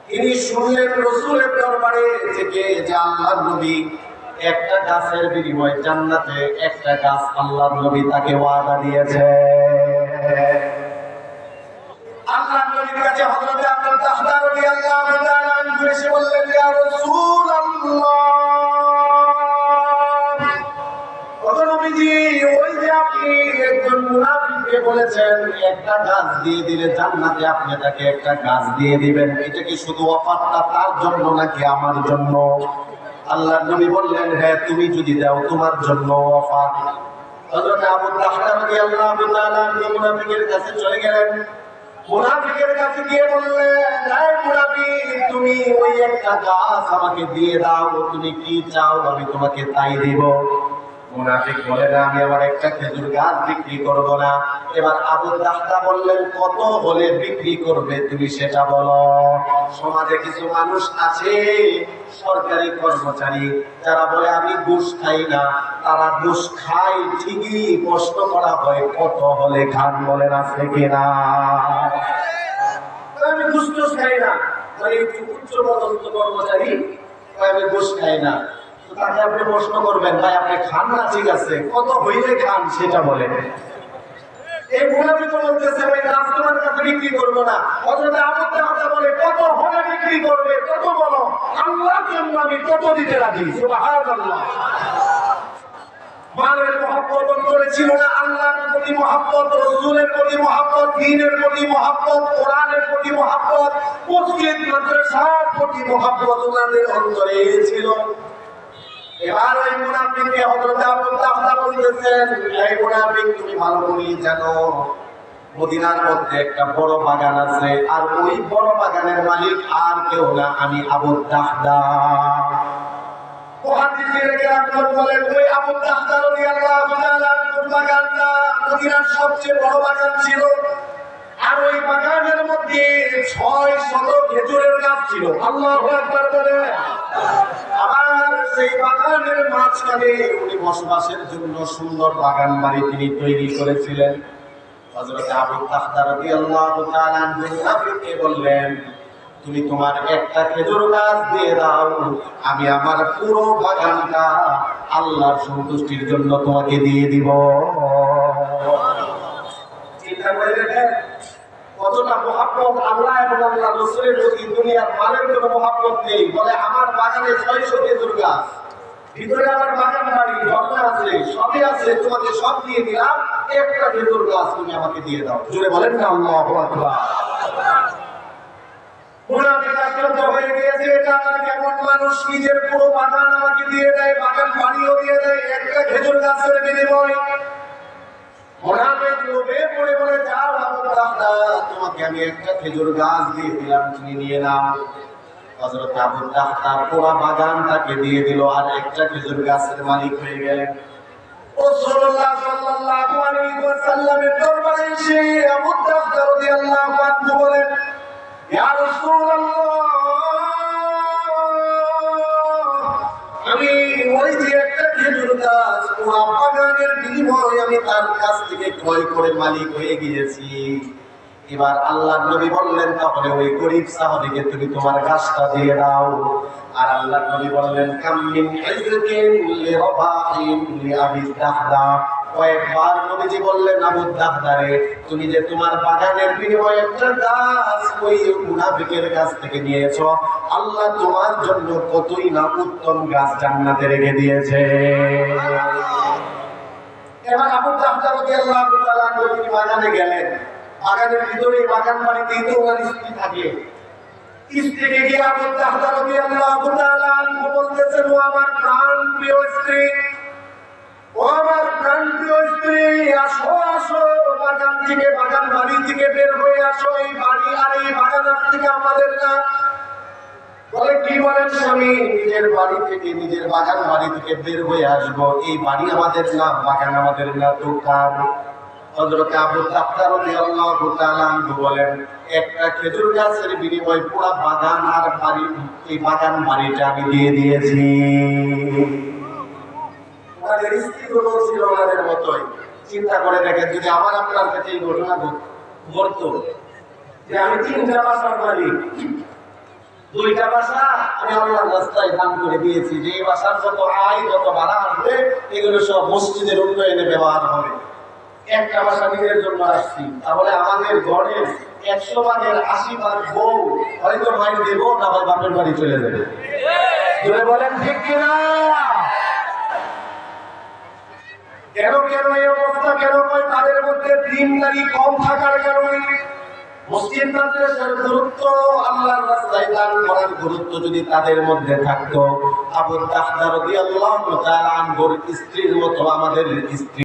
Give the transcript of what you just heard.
তিনি শুনলেন রাসূলের দরবারে থেকে যে আল্লাহর নবী একটা গাছের বিনিময়ে জান্নাতে একটা গাছ আল্লাহর নবী তাকে ওয়াদা দিয়েছে। আল্লাহর নবীর কাছে হযরত আবু দাহদা রাদিয়াল্লাহু তাআলা আনহু এসে বললেন, ইয়া রাসূলুল্লাহ, ওগো নবীজি, ওই যে আপনি একজন মুনাফিককে বলেছেন একটা গাছ দিয়ে দিলে জান্নাতে আপনি তাকে একটা গাছ দিয়ে দিবেন, এটা কি শুধু অফারটা তার জন্য নাকি আমার জন্য? আল্লাহর নবী বললেন, হ্যাঁ, তুমি যদি দাও তোমার জন্য অফার। হযরত আবু দাহদা রাদিয়াল্লাহু তাআলা মুনাফিকের কাছে চলে গেলেন। মুনাফিকের কাছে গিয়ে বললেন, এই মুনাফিক, তুমি ওই একটা গাছ আমাকে দিয়ে দাও, তুমি কি চাও আমি তোমাকে তাই দিব। মুনাফিক বলে, না, আমি আমার একটা খেজুর গাছ বিক্রি করব না। এবার আবু দাহদা বললেন, কত হলে বিক্রি করবে তুমি সেটা বলো। সমাজে কিছু মানুষ আছে সরকারি কর্মচারী, যারা বলে আমি ঘুষ খাই না, তারা ঘুষ খায় ঠিকই, প্রশ্ন করা হয় কত হলে খান, বলেন আছে কিনা? আমি ঘুষ টুস খাই না, মানে একটু উচ্চ পদস্থ কর্মচারী, আমি ঘুষ খাই না। তাকে আপনি প্রশ্ন করবেন, ভাই আপনি খান না, ঠিক আছে, কত হইলে খান সেটা বলেন। এই মুনাফিক বলতেছে, ভাই গাছ তোমার কাছে বিক্রি করবো না। হযরত আবু দাহদা বলে, কত হলে বিক্রি করবে কত বলো, আল্লাহর জন্য আমি কত দিতে রাজি। সুবহানাল্লাহ। মালের মহব্বত করেছিল না, আল্লাহর প্রতি মহব্বত, রাসূলের প্রতি মহব্বত, দ্বীনের প্রতি মহব্বত, কোরআনের প্রতি মহব্বত, মসজিদ মাদ্রাসার প্রতি মহব্বত ওনাদের অন্তরে ছিল। এবার ওই মুনাফিককে হযরত আবু দাহদা বলতেছেন, এই মুনাফিক, তুমি ভালো করে জানো মদিনার মধ্যে একটা বড় বাগান আছে, আর ওই বড় বাগানের মালিক আর কেউ না, আমি আবু দাহদা। মুহাদ্দিসিনে কেরাম বলেন, ওই আবু দাহদা রাদিয়াল্লাহু তাআলা বাগানটা মদিনার সবচেয়ে বড় বাগান ছিল, আর ওই বাগানের মধ্যে 600 খেজুরের গাছ ছিল। আল্লাহু আকবার বলে। আবার সেই বাগানের মাঝখানে উনি বসবাসের জন্য সুন্দর বাগান বাড়ি তিনি তৈরি করেছিলেন। হযরত আবু দাহদা রাদিয়াল্লাহু তাআলা মুনাফিককে বললেন, তুমি তোমার একটা খেজুর গাছ দিয়ে দাও, আমি আমার পুরো বাগানটা আল্লাহর সন্তুষ্টির জন্য তোমাকে দিয়ে দিব। চিন্তা করে দেখেন কতটা মহব্বত আল্লাহ এবং আল্লাহ রাসূলের প্রতি। দুনিয়ার মালের কোনো মহব্বত নেই। বলে, আমার বাগানে 600 খেজুর গাছ, ভিতরে আমার বাগান বাড়ি ঝর্ণা আছে, সবই আছে, তোমাকে সব দিয়ে দিলাম, একটা খেজুর গাছ তুমি আমাকে দিয়ে দাও। জোরে বলেন না আল্লাহু আকবার। মুনাফিক আক্রান্ত হয়ে গিয়েছে, এটা আমার কেমন মানুষ, নিজের পুরো বাগান আমাকে দিয়ে দেয়, বাগান বাড়িও দিয়ে দেয় একটা খেজুর গাছের বিনিময়ে। মুনাফিক লোভে পড়ে বলে, যাও আবু দাহদা, তোমাকে আমি একটা খেজুর গাছ দিয়ে দিলাম, তুমি নিয়ে নাও। হযরত আবু দাহদা পুরো বাগানটাকে দিয়ে দিল, আর একটা খেজুর গাছের মালিক হয়ে গেলেন। রাসূলুল্লাহ সাল্লাল্লাহু আলাইহি ওয়াসাল্লামের দরবারে এসে আবু দাহদা রাদিয়াল্লাহু আনহু বলেন, ইয়া রাসূলুল্লাহ, আমি ওই যে একটা খেজুর গাছ পুরো বাগানের বিনিময়ে আমি তার কাছ থেকে ক্রয় করে মালিক হয়ে গিয়েছি। এবার আল্লাহর নবী বললেন, তাহলে ওই গরীব সাহাবীকে তুমি তোমার গাছটা দিয়ে দাও। আর আল্লাহর নবী বললেন, কাম মিন ইজরিন লিরাবাহিন লিআবি দাহদা। কয়েকবার নবীজি বললেন, আবু দাহদা রে, তুমি যে তোমার বাগানের বিনিময়ে একটা গাছ ওই মুনাফিকের কাছ থেকে নিয়েছো, আল্লাহ তোমার জন্য কতই না উত্তম গাছ জান্নাতে রেখে দিয়েছে। এবার আবু দাহদা রাদিয়াল্লাহু তাআলা তিনি বাগানে গেলেন। বাগানের ভিতরে বাগান বাড়িতেই তো ওনার স্ত্রী থাকে। স্ত্রীকে গিয়ে আবু দাহদা রাদিয়াল্লাহু তাআলা বলতেছেন, ও আমার প্রাণ প্রিয় স্ত্রী, ও আমার প্রাণ প্রিয় স্ত্রী, আসো আসো, বাগান থেকে, বাগান বাড়ি থেকে বের হয়ে আসো। এই বাড়ি আর এই বাগান থেকে আমাদের না। বলে, কি বলেন স্বামী? নিজের বাড়ি থেকে, নিজের বাগান বাড়ি থেকে বের হয়ে আসবো? এই বাড়ি আমাদের না, বাগান আমাদের না, তো কার? হযরত আবু দাহদা রাদিয়াল্লাহু তাআলা বলেন, একটা খেজুর গাছের বিনিময়ে পুরো বাগান আর বাড়ি, এই বাগান বাড়িটা আমি দিয়ে দিয়েছি। ওনাদের স্ত্রীগুলো ছিল ওনাদের মতোই। চিন্তা করে দেখেন, যদি আমার আপনার কাছে এই ঘটনা ঘটতো যে আমি 3টা বাসার মালিক, দুইটা বাসা আমি আল্লাহর রাস্তায় দান করে দিয়েছি, যে এই বাসার যত আয় যত ভাড়া আসবে এগুলো সব মসজিদের উন্নয়নে ব্যবহার হবে। একটা বাসা নিজের জন্য আসছি, তাহলে আমাদের ঘরের 100 ভাগের 80 ভাগ বউ হয়তো বাড়ি দেব, না হয় বাপের বাড়ি চলে যাবে। জোরে বলেন ঠিক কিনা? কেন কেন এই অবস্থা কেন হয়? তাদের মধ্যে দিনদারি কম থাকার কারণে। মসজিদ মাদ্রাসার গুরুত্ব, আল্লাহর রাস্তায় দান করার গুরুত্ব যদি তাদের মধ্যে থাকতো, আবু দাহদা রাদিয়াল্লাহু তাআলা আনহুর স্ত্রীর মতো আমাদের স্ত্রী